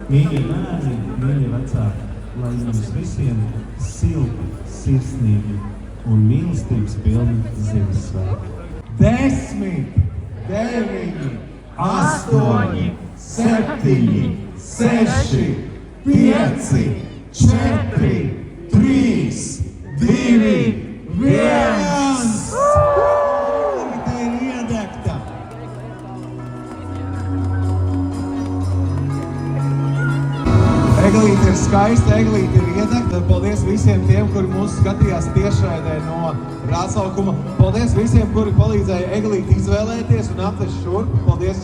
Mīļie bērni, mīļie vecāki, lai jums visiem silti, sirsnīgi un mīlestības pilni Ziemassvētki. 10, 9, 8, 7, 6, 5, 4, 3, 2, 1! Tā ir iedegta! Eglīte ir skaista, eglīte ir iedegta. Paldies visiem tiem, kuri mūs skatījās tiešraidē no Rādslaukuma. Paldies visiem, kuri palīdzēja eglīti izvēlēties un atvest šurp. Paldies!